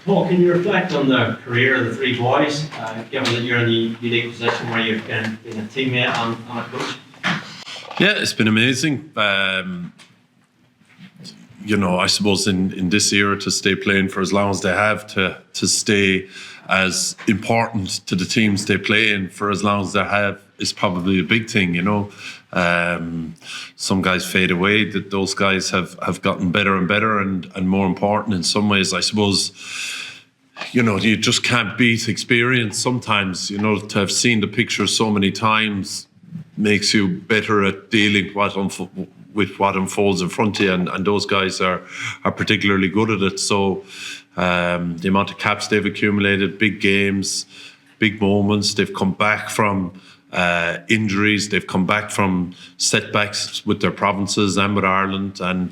Paul, can you reflect on the career of the three boys, given that you're in the unique position where you've been a teammate and a coach? Yeah, it's been amazing. I suppose in this era, to stay playing for as long as they have, to stay as important to the teams they play in for as long as they have, is probably a big thing. Some guys fade away. That those guys have gotten better and better and more important in some ways. I suppose, you just can't beat experience sometimes. To have seen the picture so many times makes you better at dealing with what unfolds in front of you, and those guys are particularly good at it. So the amount of caps they've accumulated, big games, big moments, they've come back from injuries, they've come back from setbacks with their provinces and with Ireland, and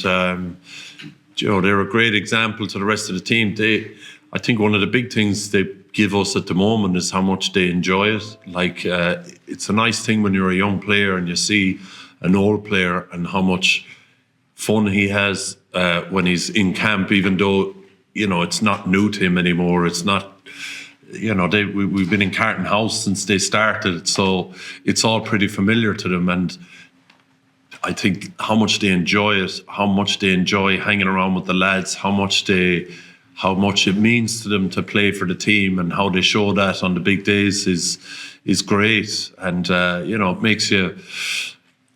they're a great example to the rest of the team. I think one of the big things they give us at the moment is how much they enjoy it. It's a nice thing when you're a young player and you see an old player and how much fun he has when he's in camp, even though it's not new to him anymore. It's not. We've been in Carton House since they started, so it's all pretty familiar to them. And I think how much they enjoy it, how much they enjoy hanging around with the lads, how much it means to them to play for the team, and how they show that on the big days is great. And it makes you,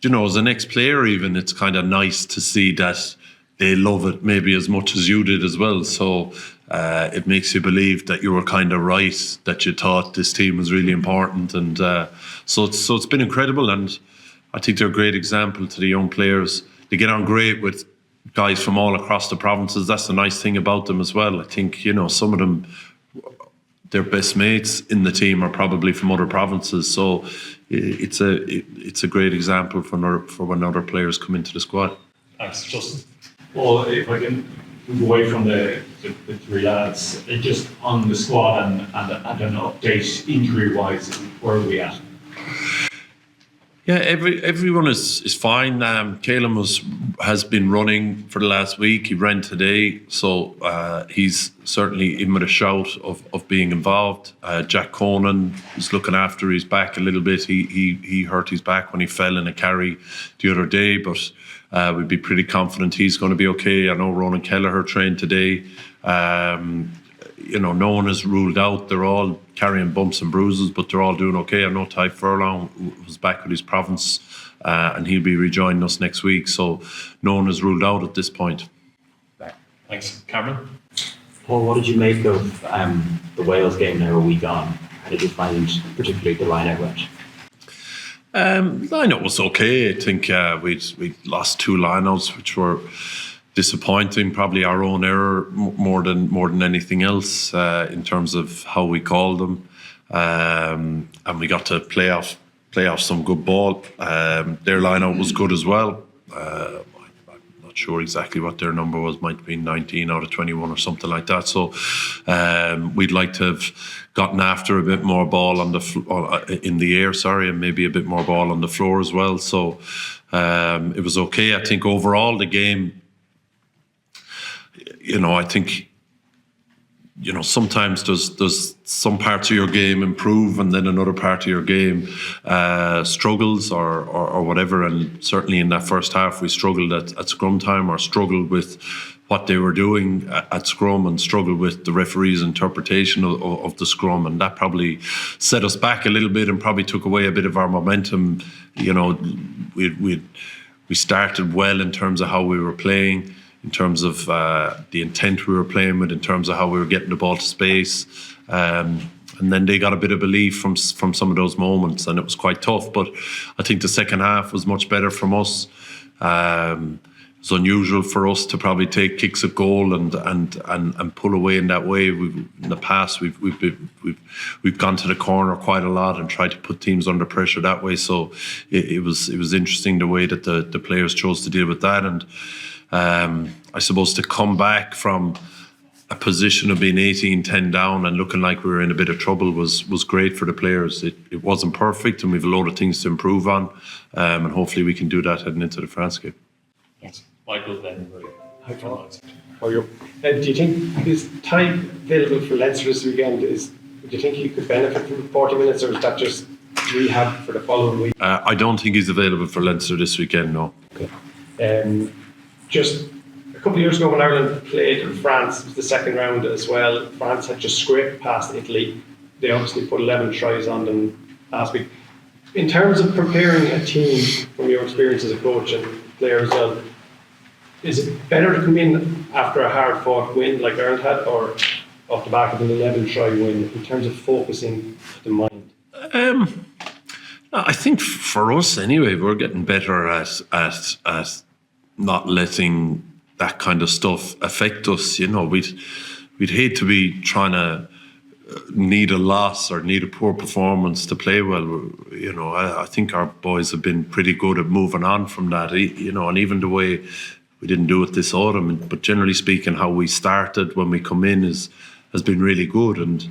as an ex-player even, it's kind of nice to see that they love it maybe as much as you did as well. So it makes you believe that you were kind of right, that you thought this team was really important. And so it's been incredible, and I think they're a great example to the young players. They get on great with guys from all across the provinces. That's the nice thing about them as well. I think, some of them, their best mates in the team are probably from other provinces. So it's a great example for when other players come into the squad. Thanks, Justin. Well, if I can move away from the three lads, just on the squad and an update injury-wise, where are we at? Yeah, everyone is fine. Caelan has been running for the last week. He ran today, so he's certainly in with a shout of being involved. Jack Conan is looking after his back a little bit. He hurt his back when he fell in a carry the other day, but we'd be pretty confident he's going to be okay. I know Ronan Kelleher trained today. No one is ruled out. They're all carrying bumps and bruises, but they're all doing okay. I know Ty Furlong was back with his province, and he'll be rejoining us next week. So no one is ruled out at this point. Thanks. Cameron? Paul, what did you make of the Wales game now a week on? How did you find particularly the line-out match? Line-out was okay. I think we lost two line-outs, which were disappointing, probably our own error more than anything else in terms of how we called them, and we got to play off some good ball. Their line-out was good as well. I'm not sure exactly what their number was, might have been 19 out of 21 or something like that. So we'd like to have gotten after a bit more ball in the air, and maybe a bit more ball on the floor as well. So it was okay. I think overall the game, I think, sometimes there's some parts of your game improve and then another part of your game struggles or whatever. And certainly in that first half, we struggled at scrum time, or struggled with what they were doing at scrum, and struggled with the referee's interpretation of the scrum. And that probably set us back a little bit and probably took away a bit of our momentum. We started well in terms of how we were playing, in terms of the intent we were playing with, in terms of how we were getting the ball to space. And then they got a bit of belief from some of those moments, and it was quite tough. But I think the second half was much better from us. It's unusual for us to probably take kicks at goal and pull away in that way. In the past, we've gone to the corner quite a lot and tried to put teams under pressure that way. So it was interesting the way that the players chose to deal with that. And I suppose to come back from a position of being 18-10 down and looking like we were in a bit of trouble was great for the players. It wasn't perfect, and we've a load of things to improve on, and hopefully we can do that heading into the France game. Thanks. Michael, then. Hi, Conor. How are you? Do you think is time available for Leinster this weekend? Do you think he could benefit from 40 minutes, or is that just rehab for the following week? I don't think he's available for Leinster this weekend, no. Okay. Just a couple of years ago when Ireland played in France, it was the second round as well. France had just scraped past Italy. They obviously put 11 tries on them last week. In terms of preparing a team, from your experience as a coach and player as well, is it better to come in after a hard-fought win like Ireland had, or off the back of an 11-try win, in terms of focusing the mind? I think for us anyway, we're getting better at not letting that kind of stuff affect us. You know, we'd hate to be trying to need a loss or need a poor performance to play well. You know, I think our boys have been pretty good at moving on from that. You know, and even the way we didn't do it this autumn, but generally speaking, how we started when we come in has been really good. And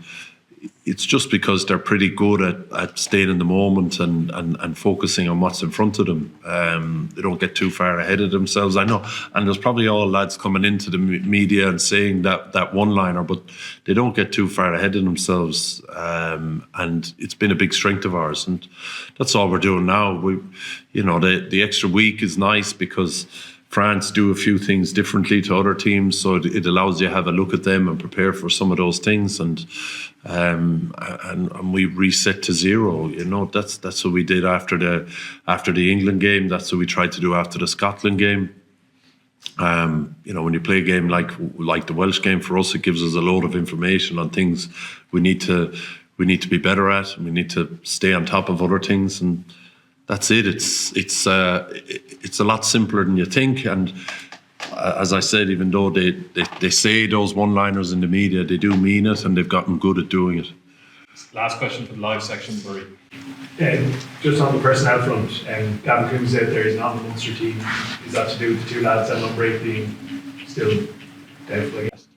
it's just because they're pretty good at staying in the moment and focusing on what's in front of them. They don't get too far ahead of themselves. I know, and there's probably all lads coming into the media and saying that one-liner, but they don't get too far ahead of themselves. And it's been a big strength of ours, and that's all we're doing now. The extra week is nice because France do a few things differently to other teams, so it allows you to have a look at them and prepare for some of those things, and we reset to zero. You know, that's what we did after the England game. That's what we tried to do after the Scotland game. You know, when you play a game like the Welsh game, for us, it gives us a load of information on things we need to be better at, and we need to stay on top of other things, and that's it. It's a lot simpler than you think, and as I said, even though they say those one-liners in the media, they do mean it, and they've gotten good at doing it. Last question for the live section, Murray. Just on the personnel front, Gavin Coombs out there, he's not on the Munster team. Is that to do with the two lads at number 8 being still doubtful, I guess?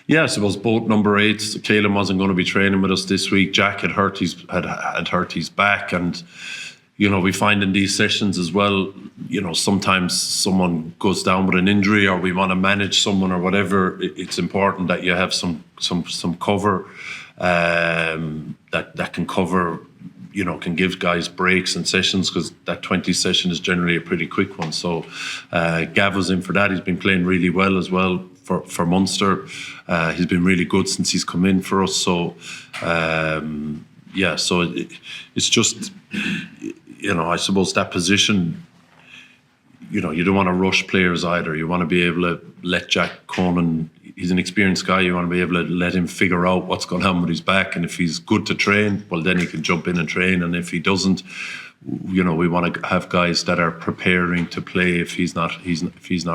Yeah, I suppose both number 8s. Caelan wasn't going to be training with us this week. Jack had hurt his back, and you know, we find in these sessions as well, you know, sometimes someone goes down with an injury, or we want to manage someone or whatever. It's important that you have some cover that can cover, you know, can give guys breaks and sessions, because that 20 session is generally a pretty quick one. So Gav was in for that. He's been playing really well as well for Munster. He's been really good since he's come in for us. So so it's just, you know, I suppose that position, you know, you don't want to rush players either. You want to be able to let Jack Conan, he's an experienced guy, you want to be able to let him figure out what's going on with his back, and if he's good to train, well, then he can jump in and train, and if he doesn't, you know, we want to have guys that are preparing to play if he's not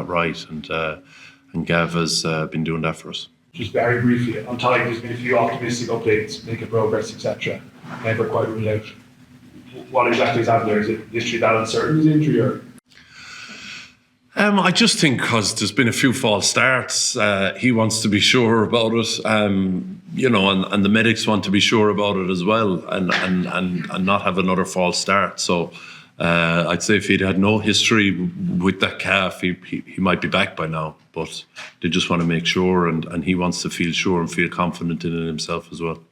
right, and Gav has been doing that for us. Just very briefly, on time, there's been a few optimistic updates, making progress, etc. Never quite ruled out. What exactly is happening there? Is it literally that uncertain as injury, or? I just think because there's been a few false starts, he wants to be sure about it, you know, and the medics want to be sure about it as well, and not have another false start. So I'd say if he'd had no history with that calf, he might be back by now. But they just want to make sure, and he wants to feel sure and feel confident in it himself as well.